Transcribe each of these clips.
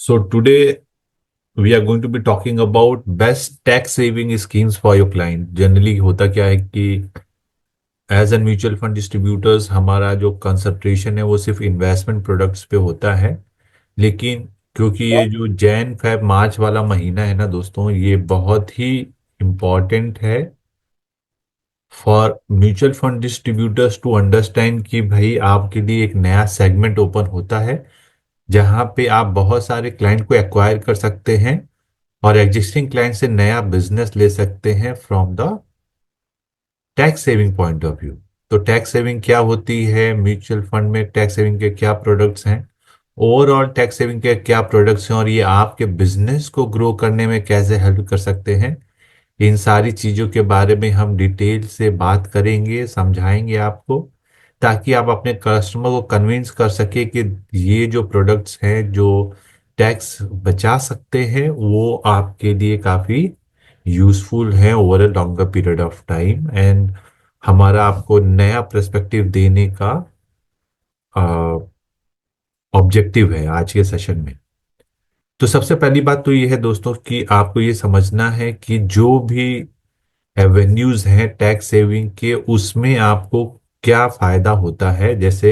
So today we are going to be talking about best tax saving schemes for your client. Generally होता क्या है कि as an mutual fund distributors हमारा जो concentration है वो सिर्फ इन्वेस्टमेंट प्रोडक्ट्स पे होता है। लेकिन क्योंकि ये जो जैन फेब मार्च वाला महीना है ना दोस्तों, ये बहुत ही इम्पोर्टेंट है for mutual fund distributors to understand कि भाई आपके लिए एक नया सेगमेंट ओपन होता है जहां पे आप बहुत सारे क्लाइंट को एक्वायर कर सकते हैं और एग्जिस्टिंग क्लाइंट से नया बिजनेस ले सकते हैं from the tax saving point of view. तो टैक्स सेविंग क्या होती है, म्यूचुअल फंड में टैक्स सेविंग के क्या प्रोडक्ट्स हैं, ओवरऑल टैक्स सेविंग के क्या प्रोडक्ट्स हैं और ये आपके बिजनेस को ग्रो करने में कैसे हेल्प कर सकते हैं, इन सारी चीजों के बारे में हम डिटेल से बात करेंगे, समझाएंगे आपको, ताकि आप अपने कस्टमर को कन्विंस कर सके कि ये जो प्रोडक्ट्स हैं जो टैक्स बचा सकते हैं वो आपके लिए काफी यूजफुल है over a longer period of time. And हमारा आपको नया पर्सपेक्टिव देने का ऑब्जेक्टिव है आज के सेशन में। तो सबसे पहली बात तो ये है दोस्तों कि आपको ये समझना है कि जो भी एवेन्यूज हैं टैक्स सेविंग के, उसमें आपको क्या फायदा होता है। जैसे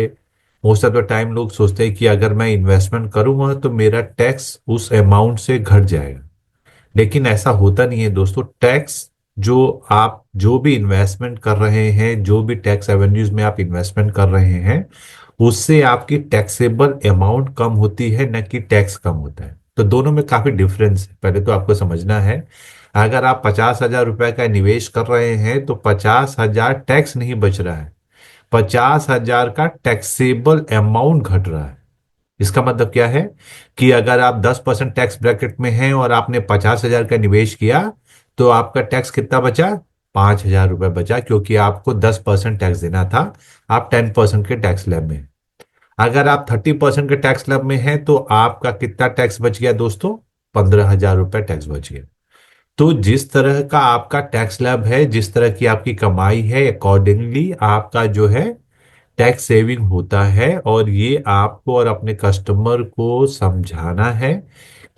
मोस्ट ऑफ द टाइम लोग सोचते हैं कि अगर मैं इन्वेस्टमेंट करूंगा तो मेरा टैक्स उस अमाउंट से घट जाएगा, लेकिन ऐसा होता नहीं है दोस्तों। टैक्स जो आप जो भी इन्वेस्टमेंट कर रहे हैं, जो भी टैक्स एवेन्यूज में आप इन्वेस्टमेंट कर रहे हैं, उससे आपकी टैक्सेबल अमाउंट कम होती है, न कि टैक्स कम होता है। तो दोनों में काफी डिफरेंस है, पहले तो आपको समझना है। अगर आप 50,000 रुपए का निवेश कर रहे हैं तो 50,000 टैक्स नहीं बच रहा है, 50,000 का टैक्सेबल अमाउंट घट रहा है। इसका मतलब क्या है कि अगर आप 10% टैक्स ब्रैकेट में हैं और आपने 50,000 का निवेश किया तो आपका टैक्स कितना बचा, 5,000 रुपए बचा, क्योंकि आपको 10% टैक्स देना था, आप 10% के टैक्स स्लैब में हैं। अगर आप 30% के टैक्स स्लैब में हैं तो आपका कितना टैक्स बच गया दोस्तों, 15,000 रुपए टैक्स बच गया। तो जिस तरह का आपका टैक्स स्लैब है, जिस तरह की आपकी कमाई है, अकॉर्डिंगली आपका जो है टैक्स सेविंग होता है। और ये आपको और अपने कस्टमर को समझाना है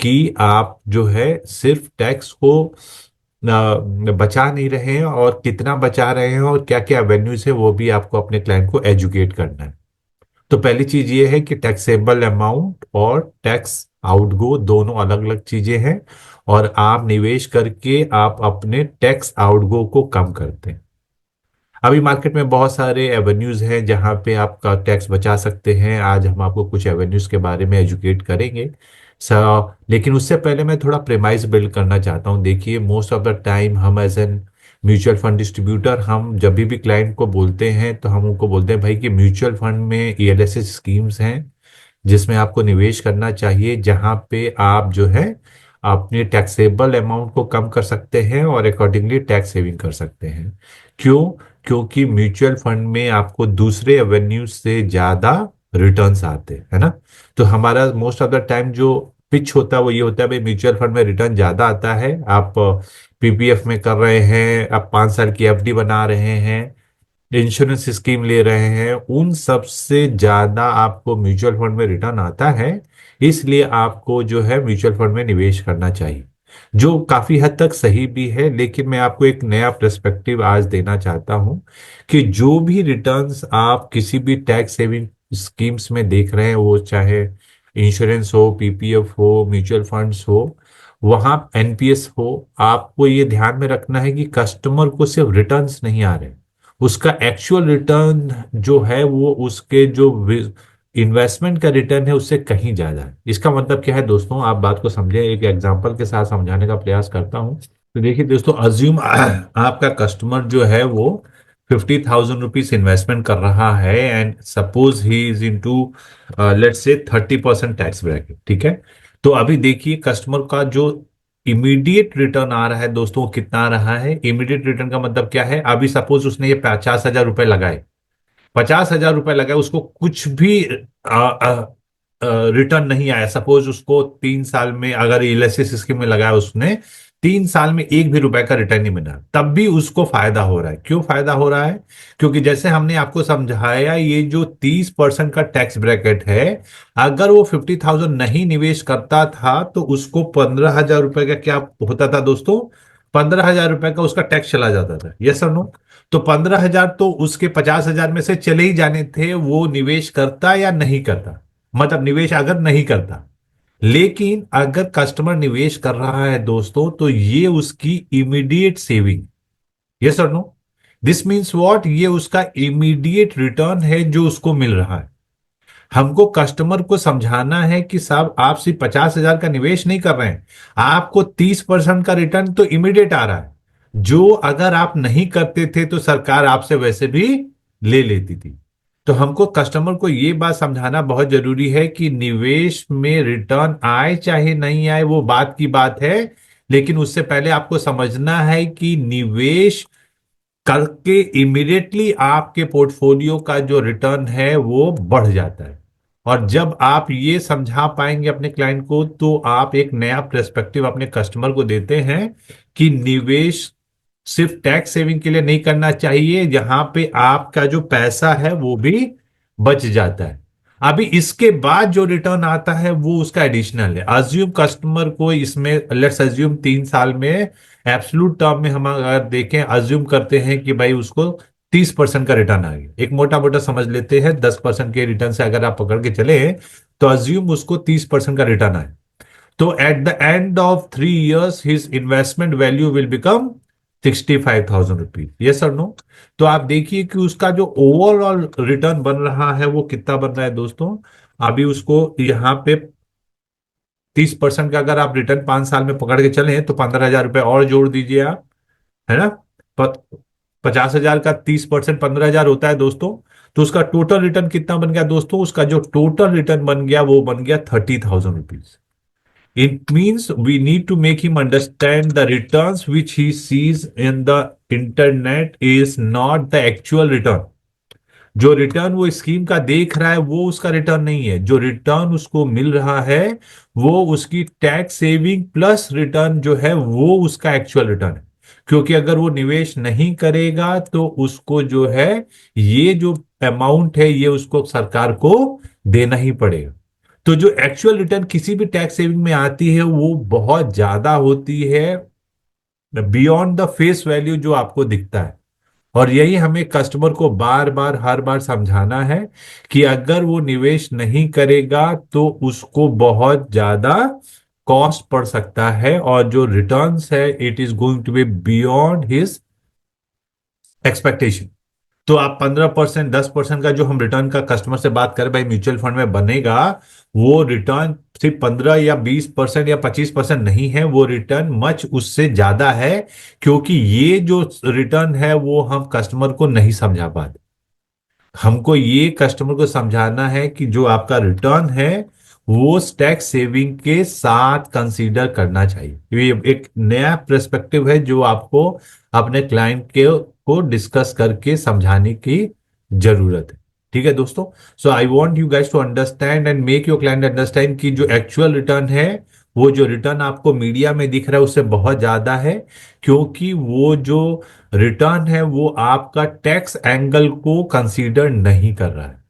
कि आप जो है सिर्फ टैक्स को बचा नहीं रहे हैं, और कितना बचा रहे हैं और क्या क्या एवेन्यूज है वो भी आपको अपने क्लाइंट को एजुकेट करना है। तो पहली चीज ये है कि टैक्सेबल अमाउंट और टैक्स आउटगो दोनों अलग अलग चीजें हैं, और आप निवेश करके आप अपने टैक्स आउटगो को कम करते हैं। अभी मार्केट में बहुत सारे एवेन्यूज हैं जहां पे आपका टैक्स बचा सकते हैं। आज हम आपको कुछ एवेन्यूज के बारे में एजुकेट करेंगे। लेकिन उससे पहले मैं थोड़ा प्रेमाइज बिल्ड करना चाहता हूं। देखिए, मोस्ट ऑफ द टाइम हम as an mutual fund distributor, हम जब भी क्लाइंट को बोलते हैं तो हम उनको बोलते हैं भाई कि म्यूचुअल फंड में ईएलएसएस स्कीम्स हैं जिसमें आपको निवेश करना चाहिए, जहां पे आप जो है अपने टैक्सेबल अमाउंट को कम कर सकते हैं और अकॉर्डिंगली टैक्स सेविंग कर सकते हैं। क्यों? क्योंकि म्यूचुअल फंड में आपको दूसरे एवेन्यू से ज्यादा रिटर्न्स आते हैं, है ना। तो हमारा मोस्ट ऑफ द टाइम जो पिच होता है वो ये होता है, भाई म्यूचुअल फंड में रिटर्न ज्यादा आता है, आप पीपीएफ में कर रहे हैं, आप 5 साल की एफडी बना रहे हैं, इंश्योरेंस स्कीम ले रहे हैं, उन सब से ज्यादा आपको म्यूचुअल फंड में रिटर्न आता है। इसलिए आपको जो है म्यूचुअल फंड में निवेश करना चाहिए, जो काफी हद तक सही भी है। लेकिन मैं आपको एक नया पर्सपेक्टिव आज देना चाहता हूं कि जो भी रिटर्न्स आप किसी भी टैक्स सेविंग स्कीम्स में देख रहे हैं, वो चाहे इंश्योरेंस हो, पीपीएफ हो, म्यूचुअल फंड्स हो, वहां एनपीएस हो, आपको ये ध्यान में रखना है कि कस्टमर को सिर्फ रिटर्न्स नहीं आ रहे, उसका एक्चुअल रिटर्न जो है वो उसके जो इन्वेस्टमेंट का रिटर्न है उससे कहीं ज्यादा है। इसका मतलब क्या है दोस्तों, आप बात को समझे, एक एग्जांपल के साथ समझाने का प्रयास करता हूं। तो देखिए दोस्तों, अज्यूम आपका कस्टमर जो है वो 50,000 रुपीज इन्वेस्टमेंट कर रहा है, and suppose he is into let's say 30% tax bracket, ठीक है। तो अभी देखिए कस्टमर का जो इमीडिएट रिटर्न आ रहा है दोस्तों, वो कितना आ रहा है। इमीडिएट रिटर्न का मतलब क्या है, अभी सपोज उसने ये 50,000 रुपए लगाए, 50,000 रुपए लगाए, उसको कुछ भी रिटर्न नहीं आया। सपोज उसको 3 साल में अगर एलआईसी स्कीम में लगाया उसने 3 साल में एक भी रुपए का रिटर्न नहीं मिला, तब भी उसको फायदा हो रहा है। क्यों फायदा हो रहा है? क्योंकि जैसे हमने आपको समझाया, ये जो 30% का टैक्स ब्रैकेट है, अगर वो 50,000 नहीं निवेश करता था तो उसको 15,000 रुपए का क्या होता था दोस्तों? 15,000 रुपए का उसका टैक्स चला जाता था। यस और नो? तो 15,000 तो उसके 50,000 में से चले ही जाने थे, वो निवेश करता या नहीं करता, मतलब निवेश अगर नहीं करता। लेकिन अगर कस्टमर निवेश कर रहा है दोस्तों, तो ये उसकी इमीडिएट सेविंग। यस और नो? This means what? ये उसका इमीडिएट रिटर्न है जो उसको मिल रहा है। हमको कस्टमर को समझाना है कि साहब, आप सिर्फ 50,000 का निवेश नहीं कर रहे हैं, आपको 30% का रिटर्न तो इमीडिएट आ रहा है, जो अगर आप नहीं करते थे तो सरकार आपसे वैसे भी ले लेती थी। तो हमको कस्टमर को ये बात समझाना बहुत जरूरी है कि निवेश में रिटर्न आए चाहे नहीं आए वो बात की बात है, लेकिन उससे पहले आपको समझना है कि निवेश करके इमीडिएटली आपके पोर्टफोलियो का जो रिटर्न है वो बढ़ जाता है। और जब आप ये समझा पाएंगे अपने क्लाइंट को, तो आप एक नया पर्सपेक्टिव अपने कस्टमर को देते हैं कि निवेश सिर्फ टैक्स सेविंग के लिए नहीं करना चाहिए, जहां पे आपका जो पैसा है वो भी बच जाता है। अभी इसके बाद जो रिटर्न आता है वो उसका एडिशनल है। अज्यूम कस्टमर को इसमें, लेट्स अज्यूम 3 साल में एब्सोल्यूट टर्म में हम अगर देखें, अज्यूम करते हैं कि भाई उसको 30% का रिटर्न आ गया, एक मोटा मोटा समझ लेते हैं 10% के रिटर्न से अगर आप पकड़ के चले, तो अज्यूम उसको 30% का रिटर्न आए, तो at the end of 3 years his investment value will become 65,000 rupees. Yes और नो? तो आप देखिए कि उसका जो ओवरऑल रिटर्न बन रहा है वो कितना बन रहा है दोस्तों। अभी उसको यहाँ पे 30% का अगर आप रिटर्न 5 साल में पकड़ के चले, तो 15,000 रुपए और जोड़ दीजिए आप, है ना? 50,000 का 30%, 15,000 होता है दोस्तों। तो उसका टोटल रिटर्न कितना बन गया दोस्तों? उसका जो टोटल रिटर्न बन गया वो बन गया 30,000 rupees. It means we need to make him understand the returns which he sees in the internet is not the actual return। जो रिटर्न वो स्कीम का देख रहा है वो उसका रिटर्न नहीं है। जो रिटर्न उसको मिल रहा है वो उसकी टैक्स सेविंग प्लस रिटर्न जो है वो उसका एक्चुअल रिटर्न है। क्योंकि अगर वो निवेश नहीं करेगा तो उसको जो है, ये जो अमाउंट है ये उसको सरकार को देना ही पड़ेगा। तो जो एक्चुअल रिटर्न किसी भी टैक्स सेविंग में आती है वो बहुत ज्यादा होती है, बियॉन्ड द फेस वैल्यू जो आपको दिखता है। और यही हमें कस्टमर को बार बार हर बार समझाना है कि अगर वो निवेश नहीं करेगा तो उसको बहुत ज्यादा कॉस्ट पड़ सकता है, और जो रिटर्न्स है it is going to be beyond his expectation. तो आप 15%, 10% का जो हम रिटर्न का कस्टमर से बात करें भाई म्यूचुअल फंड में बनेगा, वो रिटर्न सिर्फ 15 या 20% या 25% नहीं है, वो रिटर्न मच उससे ज्यादा है। क्योंकि ये जो रिटर्न है वो हम कस्टमर को नहीं समझा पाते। हमको ये कस्टमर को समझाना है कि जो आपका रिटर्न है वो टैक्स सेविंग के साथ कंसीडर करना चाहिए। ये एक नया पर्सपेक्टिव है जो आपको अपने क्लाइंट के को डिस्कस करके समझाने की जरूरत है। ठीक है दोस्तों? So I want you guys to understand and make your client understand कि जो एक्चुअल रिटर्न है, वो जो रिटर्न आपको मीडिया में दिख रहा है उससे बहुत ज्यादा है। क्योंकि वो जो रिटर्न है वो आपका टैक्स एंगल को कंसीडर नहीं कर रहा है।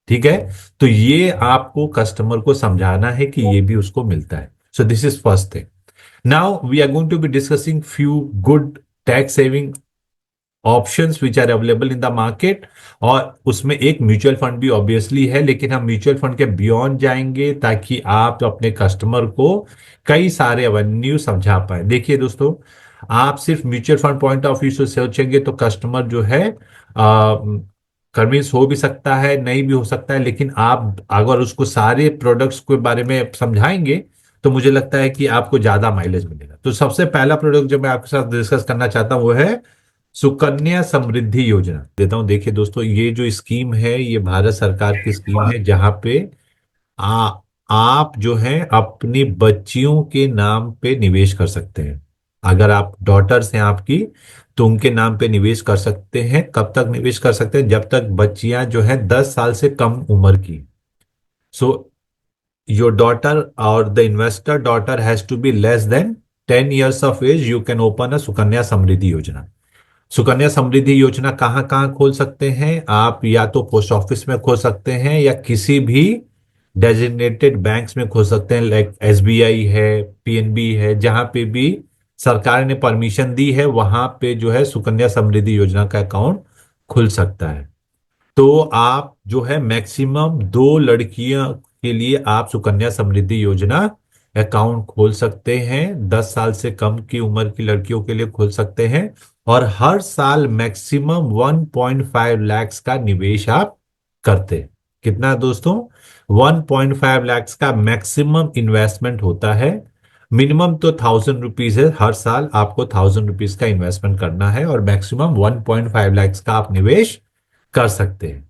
ठीक है? तो ये आपको कस्टमर को समझाना है कि ये भी उसको मिलता है। So this is first thing. Now we are going to be discussing few good tax saving options which are available in the market. और उसमें एक म्यूचुअल फंड भी ऑब्वियसली है, लेकिन हम म्यूचुअल फंड के बियॉन्ड जाएंगे ताकि आप अपने कस्टमर को कई सारे एवेन्यू समझा पाए। देखिए दोस्तों, आप सिर्फ mutual fund point of view से सोचेंगे तो कस्टमर जो है कन्विंस हो भी सकता है, नहीं भी हो सकता है, लेकिन आप अगर उसको सारे प्रोडक्ट्स के बारे में समझाएंगे तो मुझे लगता है कि आपको ज्यादा माइलेज मिलेगा। तो सबसे पहला प्रोडक्ट जो मैं आपके साथ डिस्कस करना चाहता हूं वो है सुकन्या समृद्धि योजना। देता हूं, देखिए दोस्तों, ये जो स्कीम है ये भारत सरकार की स्कीम है, जहां पे आ, आप जो है अपनी बच्चियों के नाम पे निवेश कर सकते हैं। अगर आप डॉटर्स हैं आपकी, तो उनके नाम पे निवेश कर सकते हैं। कब तक निवेश कर सकते हैं? जब तक बच्चियां जो है 10 साल से कम उम्र की। So your daughter or the investor daughter has to be less than 10 years of age you can open a Sukanya Samriddhi Yojana. Sukanya Samriddhi योजना कहाँ कहाँ खोल सकते हैं आप? या तो पोस्ट ऑफिस में खोल सकते हैं या किसी भी डेजिग्नेटेड बैंक्स में खोल सकते हैं, लाइक एसबीआई है, पीएनबी है, जहां पे भी सरकार ने परमिशन दी है वहां पे जो है सुकन्या समृद्धि योजना का अकाउंट खुल सकता है। तो आप जो है मैक्सिमम 2 लड़कियों के लिए आप सुकन्या समृद्धि योजना अकाउंट खोल सकते हैं। 10 साल से कम की उम्र की लड़कियों के लिए खोल सकते हैं और हर साल मैक्सिमम 1.5 लाख का निवेश आप करते हैं। कितना दोस्तों? 1.5 लाख का मैक्सिमम इन्वेस्टमेंट होता है। मिनिमम तो 1000 रुपीज है, हर साल आपको 1000 रुपीज का इन्वेस्टमेंट करना है और मैक्सिमम 1.5 लाख का आप निवेश कर सकते हैं।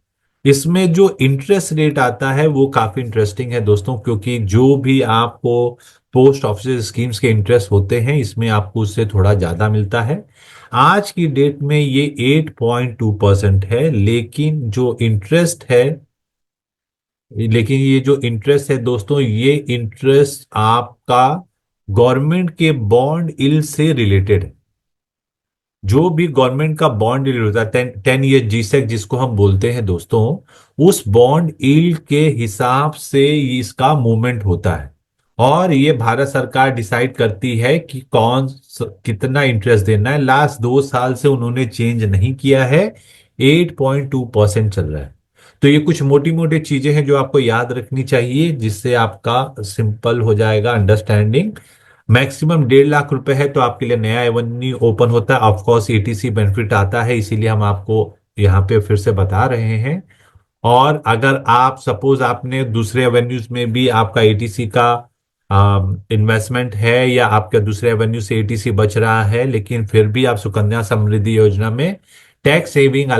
इसमें जो इंटरेस्ट रेट आता है वो काफी इंटरेस्टिंग है दोस्तों, क्योंकि जो भी आपको पोस्ट ऑफिस स्कीम्स के इंटरेस्ट होते हैं इसमें आपको उससे थोड़ा ज्यादा मिलता है। आज की डेट में ये 8.2% है, लेकिन ये जो इंटरेस्ट है दोस्तों, ये इंटरेस्ट आपका गवर्नमेंट के बॉन्ड इल्ड से रिलेटेड है। जो भी गवर्नमेंट का बॉन्ड यील्ड होता है 10 ईयर जीसेक जिसको हम बोलते हैं दोस्तों, उस बॉन्ड यील्ड के हिसाब से इसका मूवमेंट होता है और ये भारत सरकार डिसाइड करती है कि कितना इंटरेस्ट देना है। लास्ट 2 साल से उन्होंने चेंज नहीं किया है, 8.2% चल रहा है। तो ये कुछ मोटी मोटी चीजें हैं जो आपको याद रखनी चाहिए, जिससे आपका सिंपल हो जाएगा अंडरस्टैंडिंग। मैक्सिमम 1.5 लाख रुपए है तो आपके लिए नया एवेन्यू ओपन होता है। ऑफकोर्स एटीसी बेनिफिट आता है, इसीलिए हम आपको यहाँ पे फिर से बता रहे हैं। और अगर आप सपोज आपने दूसरे एवेन्यूज में भी आपका एटीसी का इन्वेस्टमेंट है या आपका दूसरे एवेन्यू से एटीसी बच रहा है, लेकिन फिर भी आप सुकन्या समृद्धि योजना में टैक्स सेविंग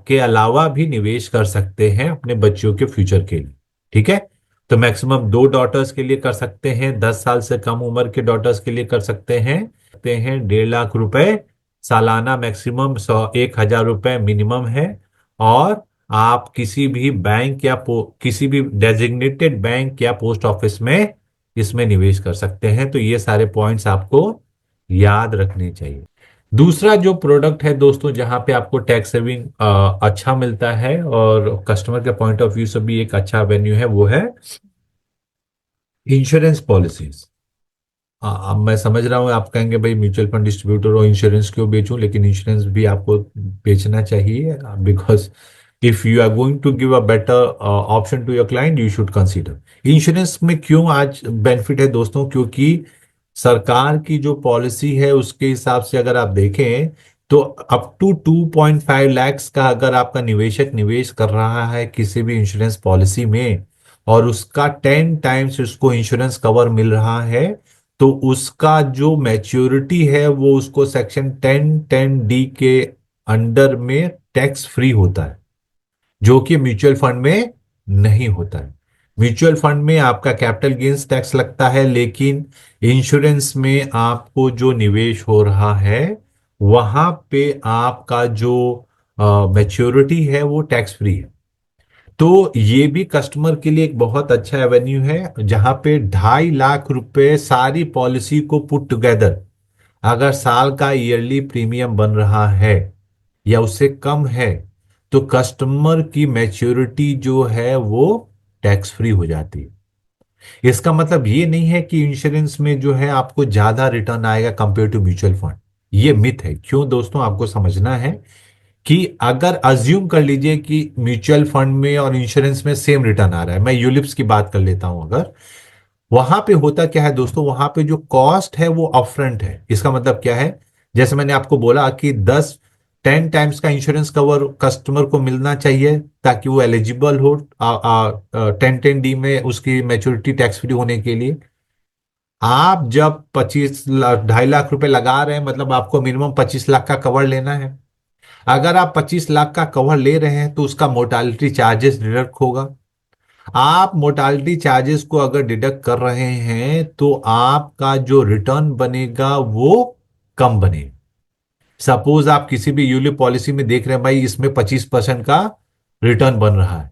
के अलावा भी निवेश कर सकते हैं अपने बच्चों के फ्यूचर के लिए। ठीक है? तो मैक्सिमम 2 डॉटर्स के लिए कर सकते हैं, 10 साल से कम उम्र के डॉटर्स के लिए कर सकते हैं 1.5 लाख रुपए सालाना मैक्सिमम, 1,000 रुपए मिनिमम है। और आप किसी भी बैंक या किसी भी डेजिग्नेटेड बैंक या पोस्ट ऑफिस में इसमें निवेश कर सकते हैं। तो ये सारे पॉइंट्स आपको याद रखने चाहिए। दूसरा जो प्रोडक्ट है दोस्तों जहां पे आपको टैक्स सेविंग अच्छा मिलता है और कस्टमर के पॉइंट ऑफ व्यू से भी एक अच्छा वेन्यू है, वो है इंश्योरेंस पॉलिसीज। अब मैं समझ रहा हूँ आप कहेंगे भाई म्यूचुअल फंड डिस्ट्रीब्यूटर और इंश्योरेंस क्यों बेचूं, लेकिन इंश्योरेंस भी आपको बेचना चाहिए, because if you are going to give a better option to your client you should consider insurance में। क्यों आज बेनिफिट है दोस्तों? क्योंकि सरकार की जो पॉलिसी है उसके हिसाब से अगर आप देखें तो अप टू 2.5 लैक्स का अगर आपका निवेशक निवेश कर रहा है किसी भी इंश्योरेंस पॉलिसी में और उसका 10 टाइम्स उसको इंश्योरेंस कवर मिल रहा है, तो उसका जो मैच्योरिटी है वो उसको सेक्शन 10(10)(d) के अंडर में टैक्स फ्री होता है, जो कि म्यूचुअल फंड में नहीं होता है। म्यूचुअल फंड में आपका कैपिटल गेन्स टैक्स लगता है, लेकिन इंश्योरेंस में आपको जो निवेश हो रहा है वहां पे आपका जो मैच्योरिटी है वो टैक्स फ्री है। तो ये भी कस्टमर के लिए एक बहुत अच्छा एवेन्यू है, जहां पे 2.5 लाख रुपए सारी पॉलिसी को पुट टुगेदर अगर साल का ईयरली प्रीमियम बन रहा है या उससे कम है, तो कस्टमर की मैच्योरिटी जो है वो टैक्स फ्री हो जाती है। इसका मतलब ये नहीं है कि इंश्योरेंस में जो है आपको ज्यादा रिटर्न आएगा कंपेयर टू म्यूचुअल फंड। ये मिथ है। क्यों दोस्तों? आपको समझना है कि अगर अज्यूम कर लीजिए कि म्यूचुअल फंड में और इंश्योरेंस में सेम रिटर्न आ रहा है, मैं यूलिप्स की बात कर लेता हूं, अगर वहां पे होता क्या है दोस्तों, वहां पे जो कॉस्ट है वो अपफ्रंट है। इसका मतलब क्या है? जैसे मैंने आपको बोला कि 10 टाइम्स का इंश्योरेंस कवर कस्टमर को मिलना चाहिए ताकि वो एलिजिबल हो 10(10)(d) में उसकी मैच्योरिटी टैक्स फ्री होने के लिए। आप जब 2.5 लाख रुपए लगा रहे हैं मतलब आपको मिनिमम 25 लाख का कवर लेना है। अगर आप 25 लाख का कवर ले रहे हैं तो उसका मोर्टालिटी चार्जेस डिडक्ट होगा। आप मोर्टालिटी चार्जेस को अगर डिडक्ट कर रहे हैं तो आपका जो रिटर्न बनेगा वो कम बनेगा। सपोज आप किसी भी यूलिप पॉलिसी में देख रहे हैं भाई इसमें 25% का रिटर्न बन रहा है।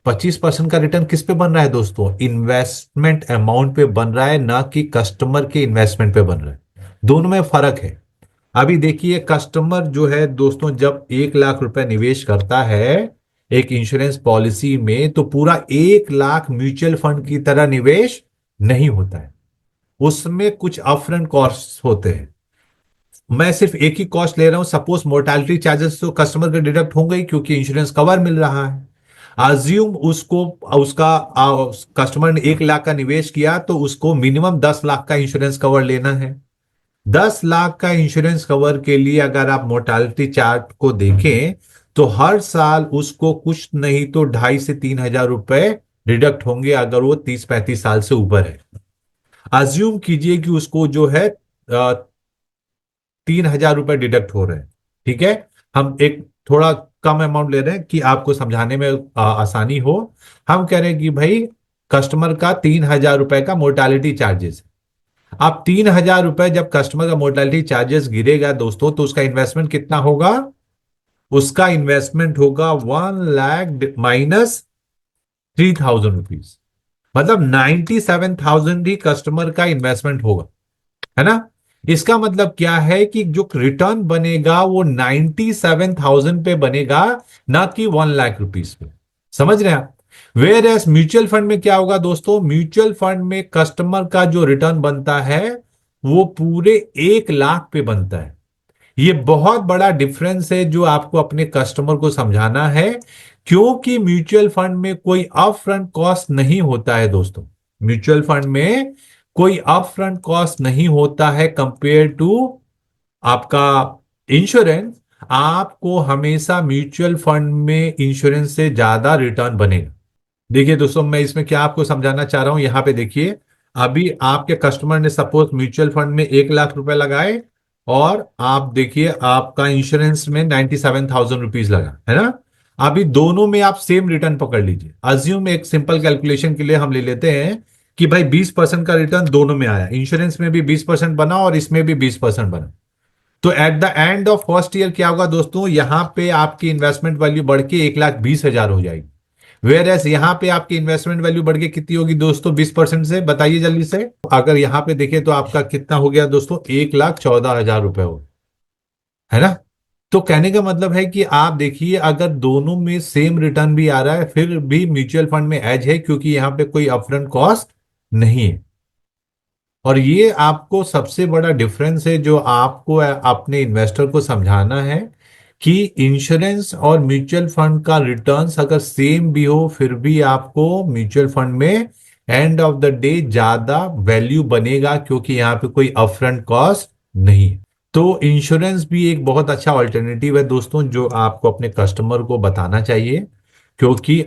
25% का रिटर्न किस पे बन रहा है दोस्तों? इन्वेस्टमेंट अमाउंट पे बन रहा है, ना कि कस्टमर के इन्वेस्टमेंट पे बन रहा है। दोनों में फर्क है। अभी देखिए कस्टमर जो है दोस्तों जब 1 लाख रुपए निवेश करता है एक इंश्योरेंस पॉलिसी में, तो पूरा 1 लाख म्यूचुअल फंड की तरह निवेश नहीं होता है। उसमें कुछ अपफ्रंट कॉस्ट होते हैं। मैं सिर्फ एक ही कॉस्ट ले रहा हूं, सपोज मोर्टालिटी चार्जेस तो कस्टमर के डिडक्ट होंगे ही क्योंकि इंश्योरेंस कवर मिल रहा है। अज्यूम उसको उसका कस्टमर ने 1 लाख का निवेश किया तो उसको मिनिमम 10 लाख का इंश्योरेंस कवर लेना है। 10 लाख का इंश्योरेंस कवर के लिए अगर आप मोर्टालिटी चार्ट को देखें तो हर साल उसको कुछ नहीं तो 2,500 से 3,000 रुपए डिडक्ट होंगे अगर वो 30-35 साल से ऊपर है। अज्यूम कीजिए कि उसको जो है 3,000 रुपए डिडक्ट हो रहे हैं। ठीक है, हम एक थोड़ा कम अमाउंट ले रहे हैं कि आपको समझाने में आसानी हो। हम कह रहे हैं कि भाई कस्टमर का 3,000 रुपए का मोर्टालिटी चार्जेस। अब 3,000 रुपए जब कस्टमर का मोर्टालिटी चार्जेस गिरेगा दोस्तों तो उसका इन्वेस्टमेंट कितना होगा? उसका इन्वेस्टमेंट होगा 1 लाख माइनस 3,000 रुपीज, मतलब 97,000 ही कस्टमर का इन्वेस्टमेंट होगा, है ना। इसका मतलब क्या है कि जो रिटर्न बनेगा वो 97,000 पे बनेगा, ना कि 1 लाख रुपीज पे। समझ रहे हैं आप? वेयर एस म्यूचुअल फंड में क्या होगा दोस्तों, म्यूचुअल फंड में कस्टमर का जो रिटर्न बनता है वो पूरे 1 लाख पे बनता है। ये बहुत बड़ा डिफरेंस है जो आपको अपने कस्टमर को समझाना है, क्योंकि म्यूचुअल फंड में कोई अप फ्रंट कॉस्ट नहीं होता है दोस्तों। म्यूचुअल फंड में कोई अप फ्रंट कॉस्ट नहीं होता है कंपेयर टू आपका इंश्योरेंस। आपको हमेशा म्यूचुअल फंड में इंश्योरेंस से ज्यादा रिटर्न बनेगा। देखिए दोस्तों मैं इसमें क्या आपको समझाना चाह रहा हूं, यहां पे देखिए। अभी आपके कस्टमर ने सपोज म्यूचुअल फंड में 1 लाख रुपए लगाए और आप देखिए आपका इंश्योरेंस में 97,000 रुपीज लगा, है ना। अभी दोनों में आप सेम रिटर्न पकड़ लीजिए। अज्यूम एक सिंपल कैलकुलेशन के लिए हम ले लेते हैं कि भाई 20% का रिटर्न दोनों में आया, इंश्योरेंस में भी 20% बना और इसमें भी 20% बना। तो at the end of first year क्या होगा दोस्तों, यहां पे आपकी इन्वेस्टमेंट वैल्यू बढ़ के 1,20,000 हो जाएगी। वेयर एस यहाँ पे आपकी इन्वेस्टमेंट वैल्यू बढ़ के कितनी होगी दोस्तों 20% से, बताइए जल्दी से। अगर यहाँ पे देखें तो आपका कितना हो गया दोस्तों, 1,14,000 रुपए हो, है ना। तो कहने का मतलब है कि आप देखिए अगर दोनों में सेम रिटर्न भी आ रहा है फिर भी म्यूचुअल फंड में एज है, क्योंकि यहाँ पे कोई अपफ्रंट कॉस्ट नहीं है। और ये आपको सबसे बड़ा डिफरेंस है जो आपको अपने इन्वेस्टर को समझाना है कि इंश्योरेंस और म्यूचुअल फंड का रिटर्न्स अगर सेम भी हो फिर भी आपको म्यूचुअल फंड में एंड ऑफ द डे ज्यादा वैल्यू बनेगा, क्योंकि यहाँ पे कोई अपफ्रंट कॉस्ट नहीं है। तो इंश्योरेंस भी एक बहुत अच्छा ऑल्टरनेटिव है दोस्तों जो आपको अपने कस्टमर को बताना चाहिए, क्योंकि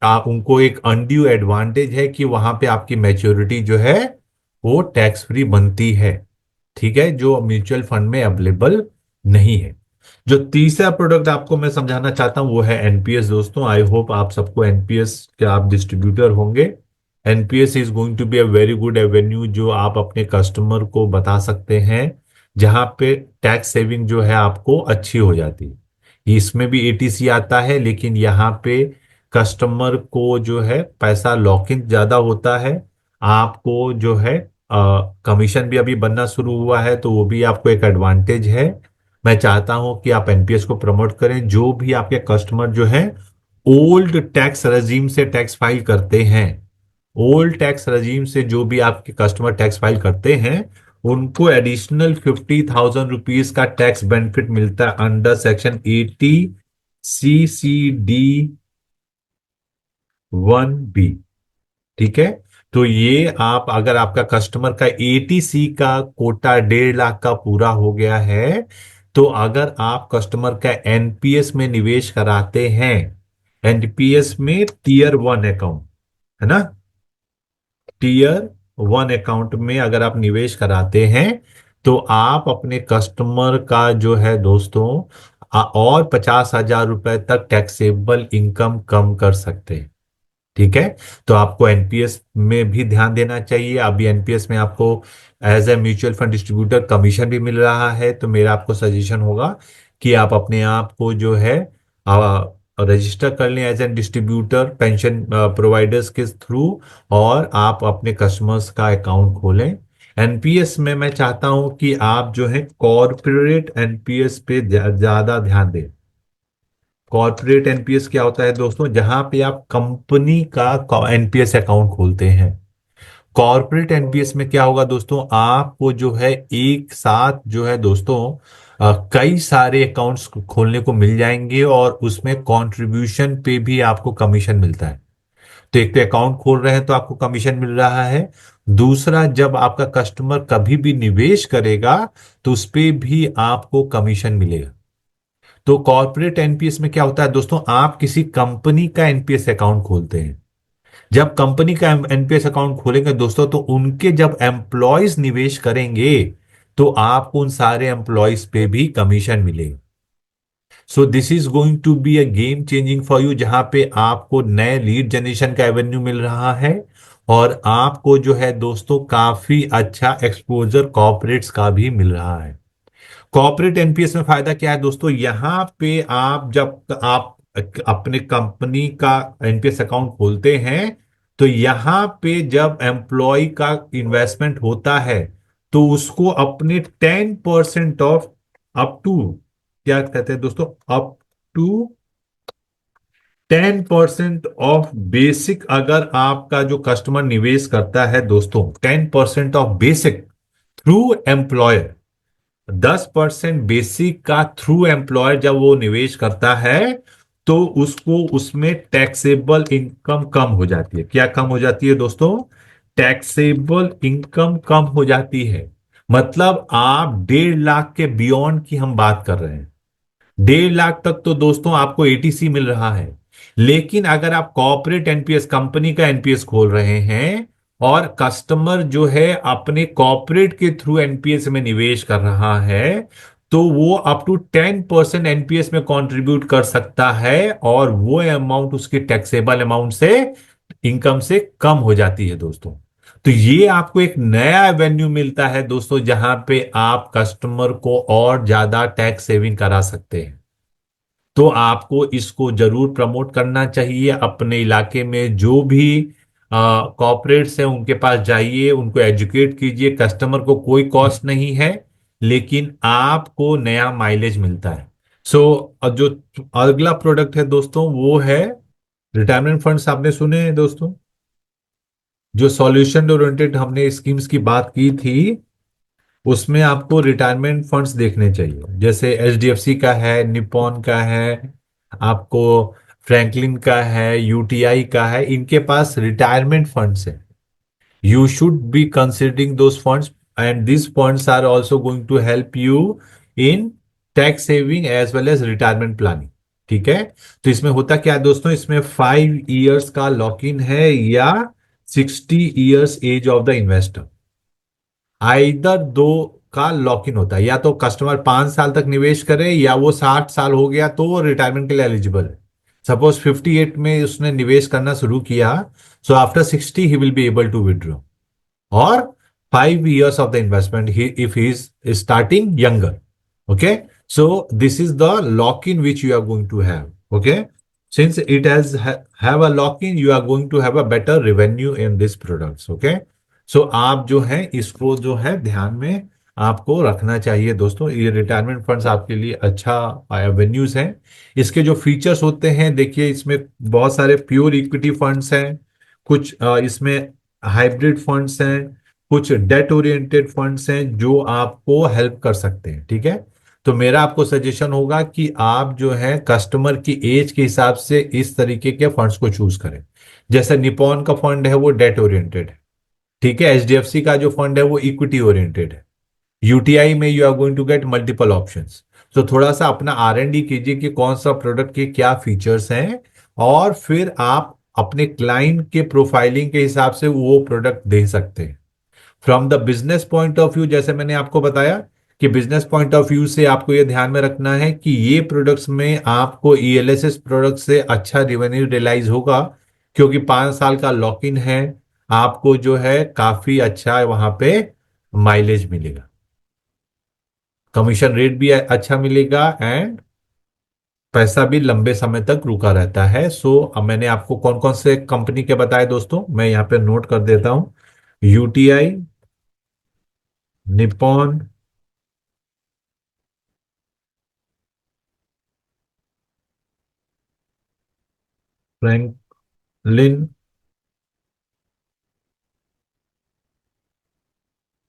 आप उनको एक अनड्यू एडवांटेज है कि वहां पे आपकी मैच्योरिटी जो है वो टैक्स फ्री बनती है। ठीक है, जो म्यूचुअल फंड में अवेलेबल नहीं है। जो तीसरा प्रोडक्ट आपको मैं समझाना चाहता हूं वो है एनपीएस दोस्तों। आई होप आप सबको एनपीएस के आप डिस्ट्रीब्यूटर होंगे। NPS is going to be a very good avenue जो आप अपने कस्टमर को बता सकते हैं, जहां पे टैक्स सेविंग जो है आपको अच्छी हो जाती है। इसमें भी एटीसी आता है लेकिन यहाँ पे कस्टमर को जो है पैसा लॉक इन ज्यादा होता है। आपको जो है कमीशन भी अभी बनना शुरू हुआ है तो वो भी आपको एक एडवांटेज है। मैं चाहता हूं कि आप एनपीएस को प्रमोट करें। जो भी आपके कस्टमर जो हैं ओल्ड टैक्स रजीम से टैक्स फाइल करते हैं, ओल्ड टैक्स रजीम से जो भी आपके कस्टमर टैक्स फाइल करते हैं उनको एडिशनल 50,000 रुपीज का टैक्स बेनिफिट मिलता है अंडर सेक्शन 80CCD1B। ठीक है, तो ये आप अगर आपका कस्टमर का एटीसी का कोटा 1.5 लाख का पूरा हो गया है तो अगर आप कस्टमर का एनपीएस में निवेश कराते हैं, एनपीएस में टीयर 1 अकाउंट, है ना, टीयर 1 अकाउंट में अगर आप निवेश कराते हैं तो आप अपने कस्टमर का जो है दोस्तों और 50,000 रुपए तक टैक्सेबल इनकम कम कर सकते हैं। ठीक है, तो आपको एनपीएस में भी ध्यान देना चाहिए। अभी एनपीएस में आपको as a mutual fund distributor commission भी मिल रहा है, तो मेरा आपको सजेशन होगा कि आप अपने आप को जो है रजिस्टर कर लें as an distributor pension providers के थ्रू, और आप अपने कस्टमर्स का अकाउंट खोलें। एनपीएस में मैं चाहता हूं कि आप जो है कॉर्पोरेट एनपीएस पे ज्यादा ध्यान दें। कॉर्पोरेट एनपीएस क्या होता है दोस्तों? जहां पे आप कंपनी का एनपीएस अकाउंट खोलते हैं। कॉर्पोरेट एनपीएस में क्या होगा दोस्तों, आपको जो है एक साथ जो है दोस्तों कई सारे अकाउंट्स खोलने को मिल जाएंगे और उसमें कंट्रीब्यूशन पे भी आपको कमीशन मिलता है। तो एक तो अकाउंट खोल रहे हैं तो आपको कमीशन मिल रहा है, दूसरा जब आपका कस्टमर कभी भी निवेश करेगा तो उस पे भी आपको कमीशन मिलेगा। तो कॉर्पोरेट एनपीएस में क्या होता है दोस्तों, आप किसी कंपनी का एनपीएस अकाउंट खोलते हैं। जब कंपनी का एनपीएस अकाउंट खोलेंगे दोस्तों तो उनके जब एम्प्लॉयज निवेश करेंगे तो आपको उन सारे एम्प्लॉयज पे भी कमीशन मिलेगा। So this is going to be a game changing for you, जहां पे आपको नए लीड जनरेशन का एवेन्यू मिल रहा है और आपको जो है दोस्तों काफी अच्छा एक्सपोजर कॉर्पोरेट्स का भी मिल रहा है। कॉर्पोरेट एनपीएस में फायदा क्या है दोस्तों, यहां पे आप जब आप अपने कंपनी का एनपीएस अकाउंट खोलते हैं तो यहां पे जब एम्प्लॉय का इन्वेस्टमेंट होता है तो उसको अपने 10% ऑफ अप टू, क्या कहते हैं दोस्तों, अप टू 10% ऑफ बेसिक, अगर आपका जो कस्टमर निवेश करता है दोस्तों 10% of basic through employer, 10% basic का थ्रू एम्प्लॉयर जब वो निवेश करता है तो उसको उसमें टैक्सेबल इनकम कम हो जाती है। क्या कम हो जाती है दोस्तों? टैक्सेबल इनकम कम हो जाती है। मतलब आप 1.5 लाख के बियॉन्ड की हम बात कर रहे हैं। 1.5 लाख तक तो दोस्तों आपको एटीसी मिल रहा है। लेकिन अगर आप कॉर्पोरेट एनपीएस कंपनी का एनपीएस खोल रहे हैं और कस्टमर जो है अपने कॉर्पोरेट के थ्रू एनपीएस में निवेश कर रहा है तो वो अप टू 10% एनपीएस में कंट्रीब्यूट कर सकता है और वो अमाउंट उसके टैक्सेबल अमाउंट से, इनकम से कम हो जाती है दोस्तों। तो ये आपको एक नया एवेन्यू मिलता है दोस्तों जहां पे आप कस्टमर को और ज्यादा टैक्स सेविंग करा सकते हैं। तो आपको इसको जरूर प्रमोट करना चाहिए। अपने इलाके में जो भी कॉर्पोरेट्स हैं उनके पास जाइए, उनको एजुकेट कीजिए। कस्टमर को कोई कॉस्ट नहीं है लेकिन आपको नया माइलेज मिलता है। सो जो अगला प्रोडक्ट है दोस्तों वो है रिटायरमेंट फंड्स। आपने सुने हैं दोस्तों, जो सॉल्यूशन ओरिएंटेड हमने स्कीम्स की बात की थी उसमें आपको रिटायरमेंट फंड्स देखने चाहिए। जैसे एचडीएफसी का है, निपॉन का है, आपको फ्रैंकलिन का है, यूटीआई का है, इनके पास रिटायरमेंट फंड्स है। You should be considering those funds, and these funds are also going to help you in tax saving as well as retirement planning। ठीक है। तो इसमें होता क्या है दोस्तों, इसमें 5 years का लॉक इन है या 60 years age of the investor, either दो का लॉक इन होता है। या तो कस्टमर 5 साल तक निवेश करे या वो 60 साल हो गया तो वो रिटायरमेंट के लिए एलिजिबल है। सपोज 58 में उसने निवेश करना शुरू किया, so after 60 he will be able to withdraw. or 5 years of the investment if he is starting younger। Okay, so this is the lock in which you are going to have। Okay, since it has have a lock in, you are going to have a better revenue in these products। Okay, so आप जो है इसको जो है ध्यान में आपको रखना चाहिए दोस्तों। ये रिटायरमेंट फंड्स आपके लिए अच्छा एवेन्यूज हैं। इसके जो फीचर्स होते हैं देखिए, इसमें बहुत सारे प्योर इक्विटी फंड्स हैं, कुछ इसमें हाइब्रिड फंड्स हैं, कुछ डेट ओरिएंटेड फंड्स हैं जो आपको हेल्प कर सकते हैं। ठीक है। तो मेरा आपको सजेशन होगा कि आप जो है कस्टमर की एज के हिसाब से इस तरीके के फंड्स को चूज करें। जैसे निपॉन का फंड है वो डेट ओरिएंटेड है। ठीक है। एचडीएफसी का जो फंड है वो इक्विटी ओरिएंटेड है। यूटीआई में you are going to get multiple options. तो थोड़ा सा अपना R&D कीजिए कि कौन सा प्रोडक्ट के क्या फीचर्स हैं और फिर आप अपने क्लाइंट के प्रोफाइलिंग के हिसाब से वो प्रोडक्ट दे सकते हैं। From the business point of view, जैसे मैंने आपको बताया कि बिजनेस पॉइंट ऑफ व्यू से आपको ये ध्यान में रखना है कि ये प्रोडक्ट्स में आपको ईएलएसएस प्रोडक्ट से अच्छा रिवेन्यू रियलाइज होगा क्योंकि 5 साल का लॉक इन है। आपको जो है काफी अच्छा वहां पे माइलेज मिलेगा, कमीशन रेट भी अच्छा मिलेगा एंड पैसा भी लंबे समय तक रुका रहता है। सो अब मैंने आपको कौन कौन से कंपनी के बताए दोस्तों, मैं यहाँ पे नोट कर देता हूं। यूटीआई, निपॉन, फ्रैंकलिन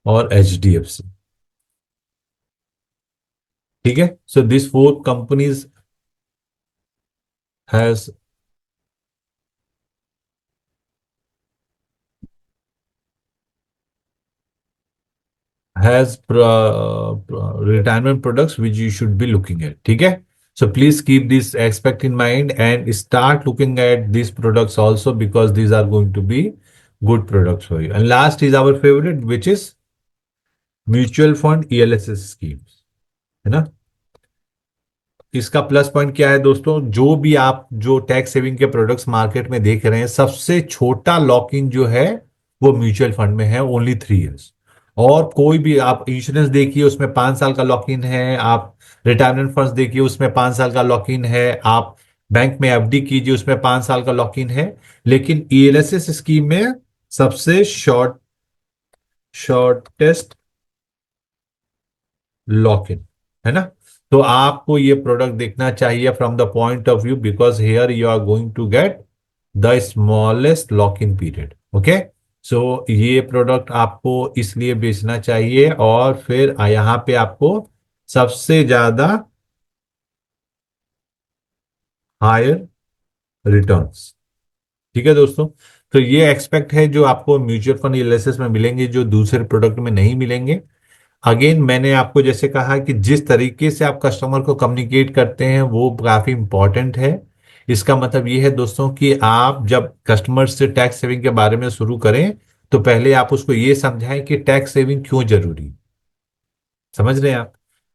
और HDFC। ठीक है, so this four companies has has retirement products which you should be looking at. ठीक है, so please keep this aspect in mind and start looking at these products also, because these are going to be good products for you. And last is our favorite, which is mutual fund ELSS schemes, है ना। इसका plus point क्या है दोस्तों, जो भी आप जो टैक्स सेविंग के प्रोडक्ट्स मार्केट में देख रहे हैं, सबसे छोटा लॉक इन जो है वो म्यूचुअल फंड में है, ओनली 3 इयर्स। और कोई भी आप इंश्योरेंस देखिए उसमें 5 साल का लॉक इन है, आप रिटायरमेंट फंड्स देखिए उसमें 5 साल का लॉक इन है, आप बैंक में FD कीजिए उसमें 5 साल का लॉक इन है। लेकिन ELSS स्कीम में सबसे शॉर्टेस्ट लॉक इन, है ना। तो आपको ये प्रोडक्ट देखना चाहिए from the point of view, because here you are going to get the smallest lock in period. Okay, so ये प्रोडक्ट आपको इसलिए बेचना चाहिए, और फिर यहाँ पे आपको सबसे ज्यादा हायर रिटर्न्स। ठीक है दोस्तों, तो ये एक्सपेक्ट है जो आपको म्यूचुअल फंड ELSS में मिलेंगे, जो दूसरे प्रोडक्ट में नहीं मिलेंगे। अगेन मैंने आपको जैसे कहा कि जिस तरीके से आप कस्टमर को कम्युनिकेट करते हैं वो काफी इंपॉर्टेंट है। इसका मतलब ये है दोस्तों कि आप जब कस्टमर से टैक्स सेविंग के बारे में शुरू करें, तो पहले आप उसको ये समझाएं कि टैक्स सेविंग क्यों जरूरी है। समझ रहे हैं आप,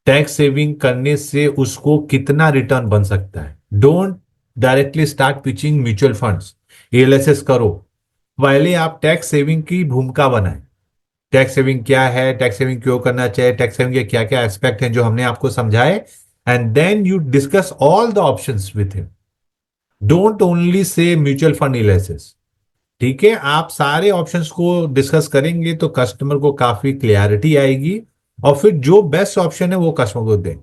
टैक्स सेविंग करने से उसको कितना रिटर्न बन सकता है। Don't directly start pitching mutual funds, ELSS करो। पहले आप टैक्स सेविंग की भूमिका बनाएं, टैक्स सेविंग क्या है, टैक्स सेविंग क्यों करना चाहिए, टैक्स सेविंग के क्या क्या एस्पेक्ट हैं जो हमने आपको समझाए, and then you discuss all the options with him. Don't only say mutual fund ELSS। ठीक है, आप सारे ऑप्शंस को डिस्कस करेंगे तो कस्टमर को काफी क्लियरिटी आएगी, और फिर जो बेस्ट ऑप्शन है वो कस्टमर को दें।